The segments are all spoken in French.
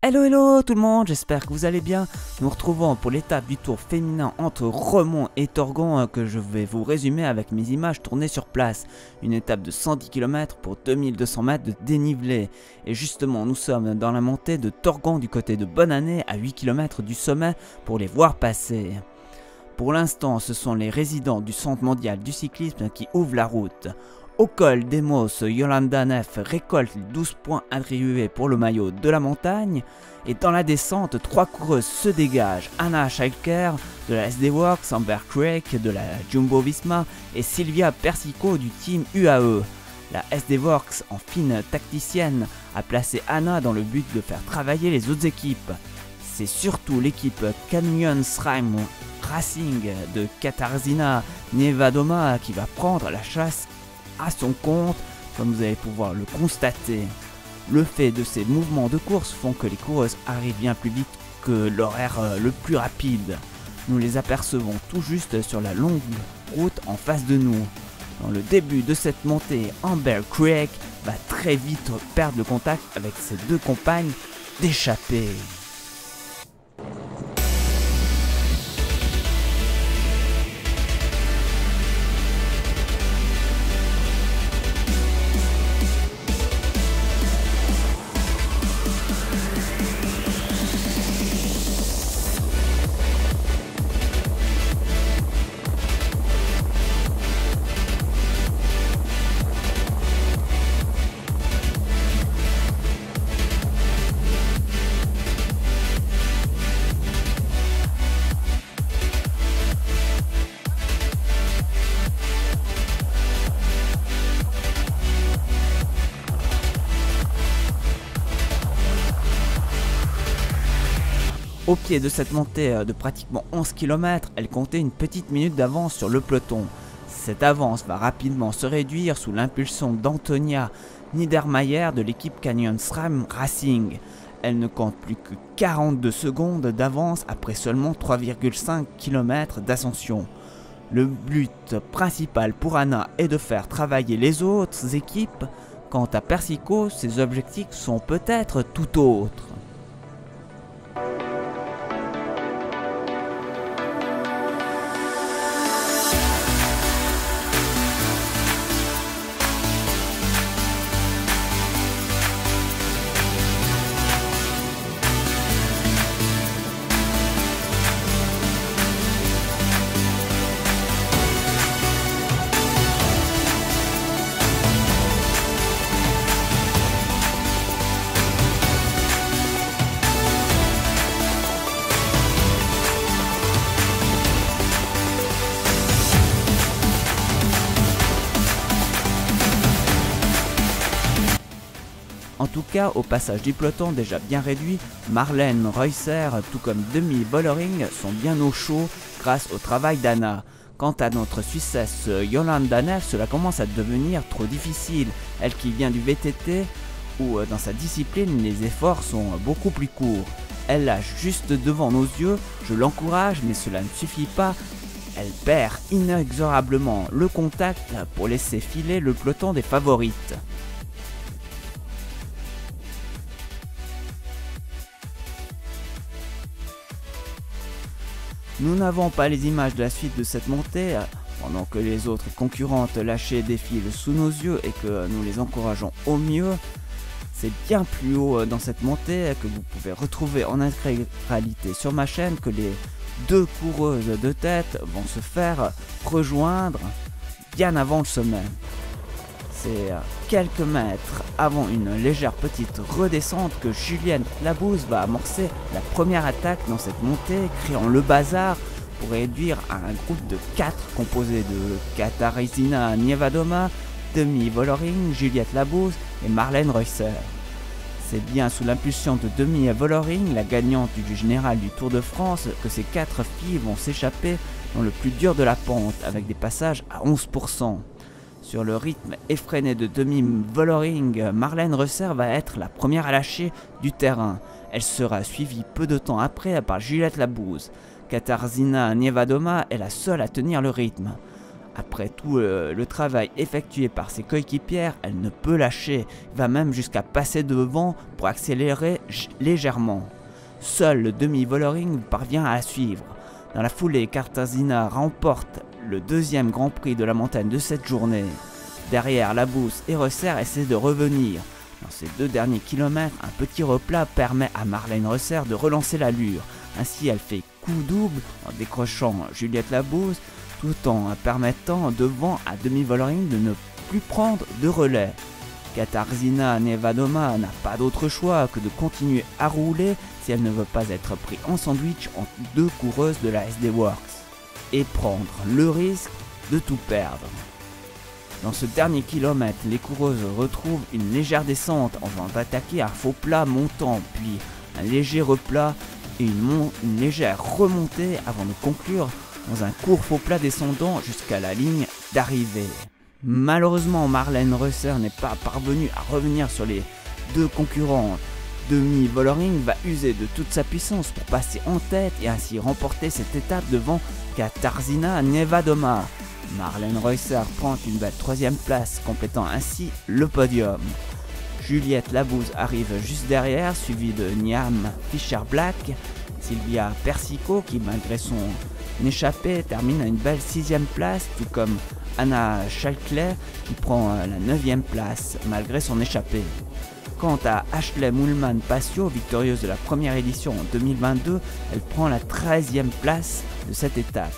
Hello hello tout le monde, j'espère que vous allez bien. Nous retrouvons pour l'étape du tour féminin entre Remont et Torgon que je vais vous résumer avec mes images tournées sur place. Une étape de 110 km pour 2200 mètres de dénivelé. Et justement nous sommes dans la montée de Torgon du côté de Bonne-Année à 8 km du sommet pour les voir passer. Pour l'instant ce sont les résidents du Centre mondial du cyclisme qui ouvrent la route. Au col d'Emos, Yolanda Neff récolte les 12 points attribués pour le maillot de la montagne. Et dans la descente, 3 coureuses se dégagent. Anna Schalker de la SD Works, Amber Craig de la Jumbo Visma et Sylvia Persico du team UAE. La SD Works, en fine tacticienne, a placé Anna dans le but de faire travailler les autres équipes. C'est surtout l'équipe Canyon SRAM Racing de Katarzyna Niewedoma qui va prendre la chasse à son compte, comme vous allez pouvoir le constater. Le fait de ces mouvements de course font que les coureuses arrivent bien plus vite que l'horaire le plus rapide. Nous les apercevons tout juste sur la longue route en face de nous. Dans le début de cette montée, Amber Craig va très vite perdre le contact avec ses deux compagnes d'échappée. Au pied de cette montée de pratiquement 11 km, elle comptait une petite minute d'avance sur le peloton. Cette avance va rapidement se réduire sous l'impulsion d'Antonia Niedermayer de l'équipe Canyon SRAM Racing. Elle ne compte plus que 42 secondes d'avance après seulement 3,5 km d'ascension. Le but principal pour Anna est de faire travailler les autres équipes. Quant à Persico, ses objectifs sont peut-être tout autres. En tout cas, au passage du peloton déjà bien réduit, Marlène Reusser tout comme Demi Vollering sont bien au chaud grâce au travail d'Anna. Quant à notre Suissesse Yolanda Neff, cela commence à devenir trop difficile. Elle qui vient du VTT, où dans sa discipline les efforts sont beaucoup plus courts. Elle lâche juste devant nos yeux, je l'encourage mais cela ne suffit pas. Elle perd inexorablement le contact pour laisser filer le peloton des favorites. Nous n'avons pas les images de la suite de cette montée, pendant que les autres concurrentes lâchées défilent sous nos yeux et que nous les encourageons au mieux. C'est bien plus haut dans cette montée que vous pouvez retrouver en intégralité sur ma chaîne que les deux coureuses de tête vont se faire rejoindre bien avant le sommet. C'est quelques mètres avant une légère petite redescente que Juliette Labousse va amorcer la première attaque dans cette montée, créant le bazar pour réduire à un groupe de 4 composé de Katarzyna Niewedoma, Demi Vollering, Juliette Labousse et Marlène Reusser. C'est bien sous l'impulsion de Demi Vollering, la gagnante du général du Tour de France, que ces 4 filles vont s'échapper dans le plus dur de la pente avec des passages à 11%. Sur le rythme effréné de Demi Vollering, Marlène Reusser va être la première à lâcher du terrain. Elle sera suivie peu de temps après par Juliette Labousse. Katarzyna Niewedoma est la seule à tenir le rythme. Après tout le travail effectué par ses coéquipières, elle ne peut lâcher, va même jusqu'à passer devant pour accélérer légèrement. Seul le demi-Vollering parvient à la suivre. Dans la foulée, Katarzyna remporte le deuxième Grand Prix de la montagne de cette journée. Derrière, Labous et Reusser essaient de revenir. Dans ces 2 derniers kilomètres, un petit replat permet à Marlène Reusser de relancer l'allure. Ainsi, elle fait coup double en décrochant Juliette Labous, tout en permettant devant à demi-Vollering de ne plus prendre de relais. Katarzyna Nevadoma n'a pas d'autre choix que de continuer à rouler si elle ne veut pas être prise en sandwich entre 2 coureuses de la SD Works et prendre le risque de tout perdre. Dans ce dernier kilomètre, les coureuses retrouvent une légère descente avant d'attaquer un faux plat montant, puis un léger replat et une légère remontée avant de conclure dans un court faux plat descendant jusqu'à la ligne d'arrivée. Malheureusement, Marlène Reusser n'est pas parvenue à revenir sur les 2 concurrentes. Demi-Vollering va user de toute sa puissance pour passer en tête et ainsi remporter cette étape devant Katarzyna Nevadoma. Marlène Reusser prend une belle 3e place, complétant ainsi le podium. Juliette Labous arrive juste derrière, suivie de Niam Fischer-Black. Sylvia Persico, qui malgré son échappée termine à une belle 6e place, tout comme Anna Schalkler qui prend la 9e place malgré son échappée. Quant à Ashley Moolman-Passio, victorieuse de la première édition en 2022, elle prend la 13e place de cette étape.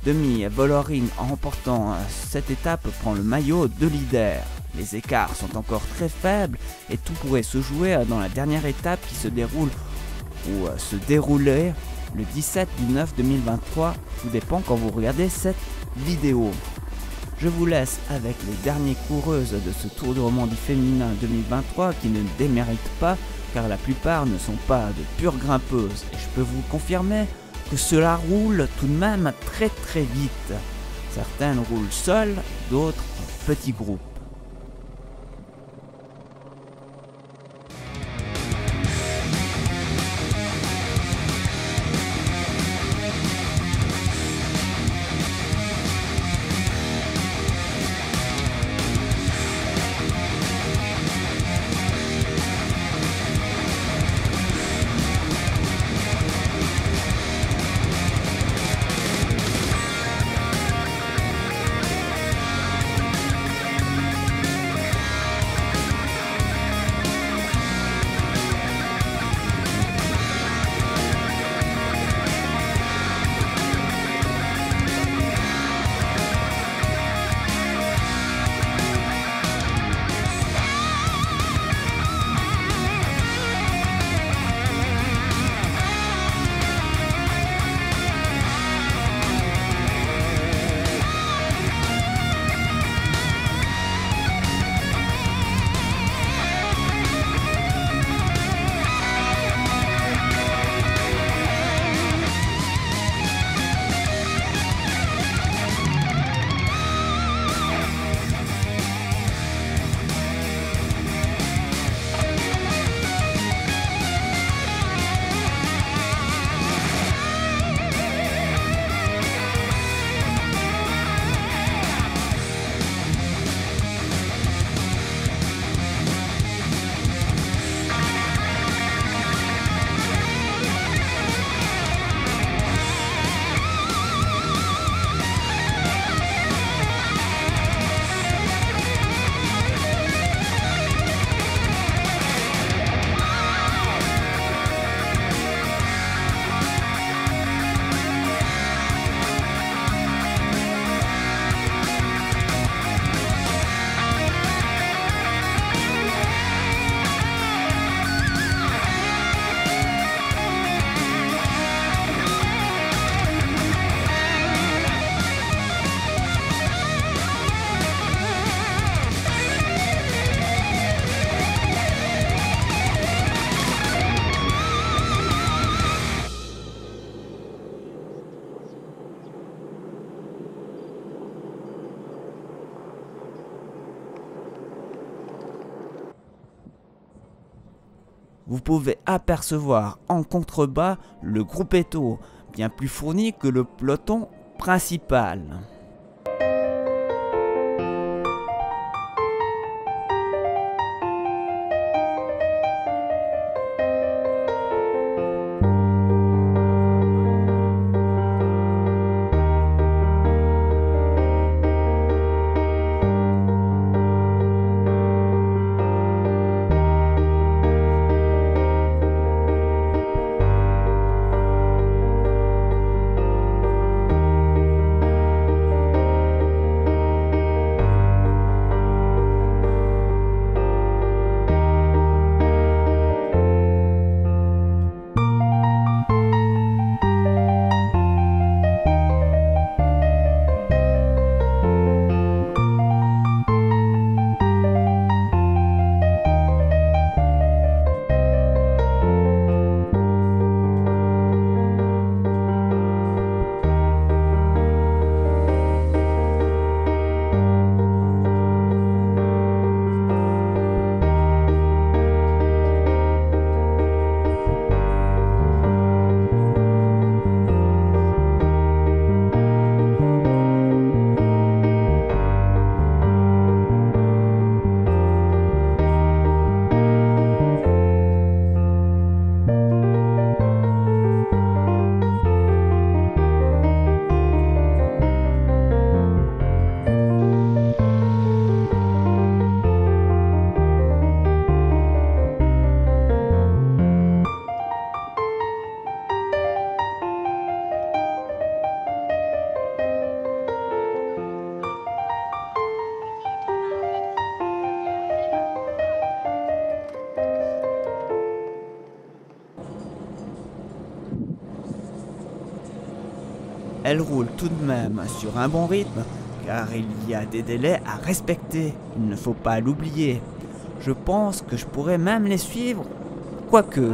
Demi-Vollering, en remportant cette étape, prend le maillot de leader. Les écarts sont encore très faibles et tout pourrait se jouer dans la dernière étape qui se déroulait le 17/9/2023. Tout dépend quand vous regardez cette vidéo. Je vous laisse avec les dernières coureuses de ce Tour de Romandie féminin 2023 qui ne déméritent pas car la plupart ne sont pas de pures grimpeuses. Et je peux vous confirmer que cela roule tout de même très très vite. Certaines roulent seules, d'autres en petits groupes. Vous pouvez apercevoir en contrebas le gruppetto, bien plus fourni que le peloton principal. Elle roule tout de même sur un bon rythme, car il y a des délais à respecter, il ne faut pas l'oublier. Je pense que je pourrais même les suivre, quoique.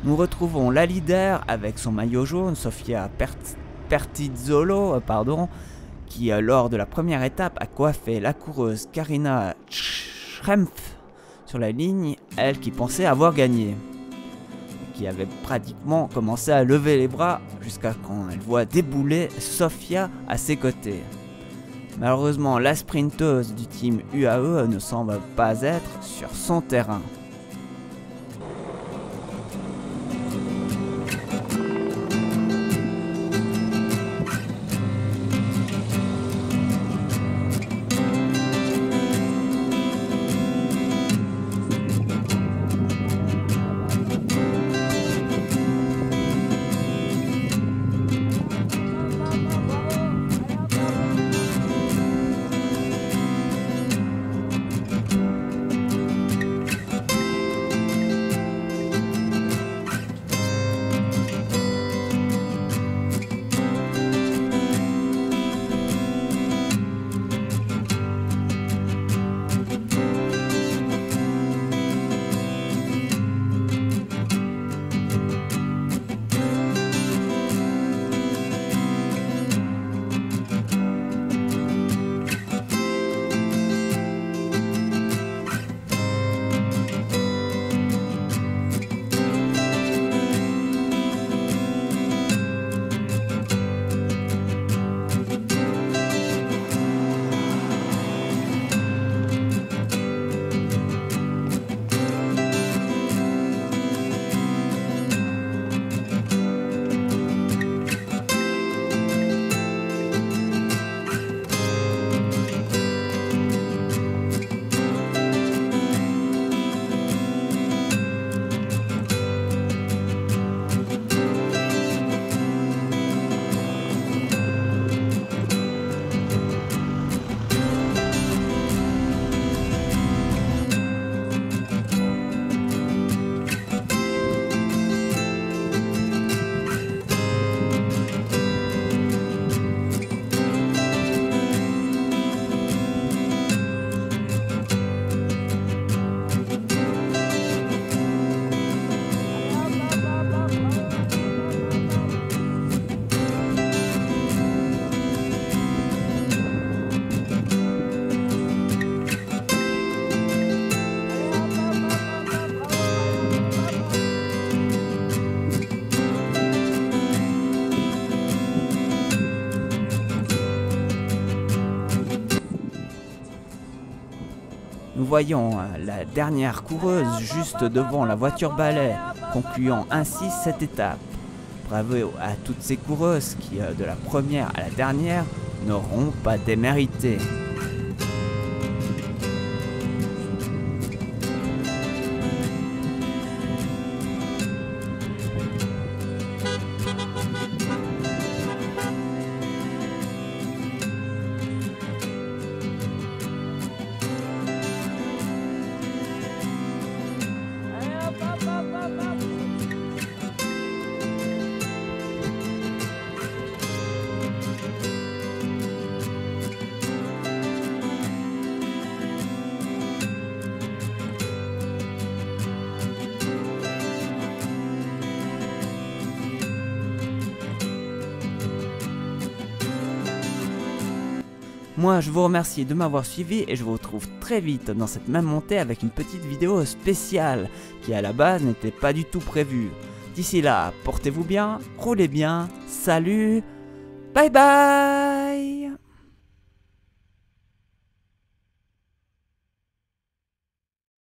Nous retrouvons la leader avec son maillot jaune, Sofia Pertizzolo, qui lors de la première étape a coiffé la coureuse Karina Schrempf sur la ligne, elle qui pensait avoir gagné, qui avait pratiquement commencé à lever les bras jusqu'à quand elle voit débouler Sofia à ses côtés. Malheureusement, la sprinteuse du team UAE ne semble pas être sur son terrain. Nous voyons la dernière coureuse juste devant la voiture balai, concluant ainsi cette étape. Bravo à toutes ces coureuses qui, de la première à la dernière, n'auront pas démérité. Moi je vous remercie de m'avoir suivi et je vous retrouve très vite dans cette même montée avec une petite vidéo spéciale qui à la base n'était pas du tout prévue. D'ici là, portez-vous bien, roulez bien, salut, bye bye.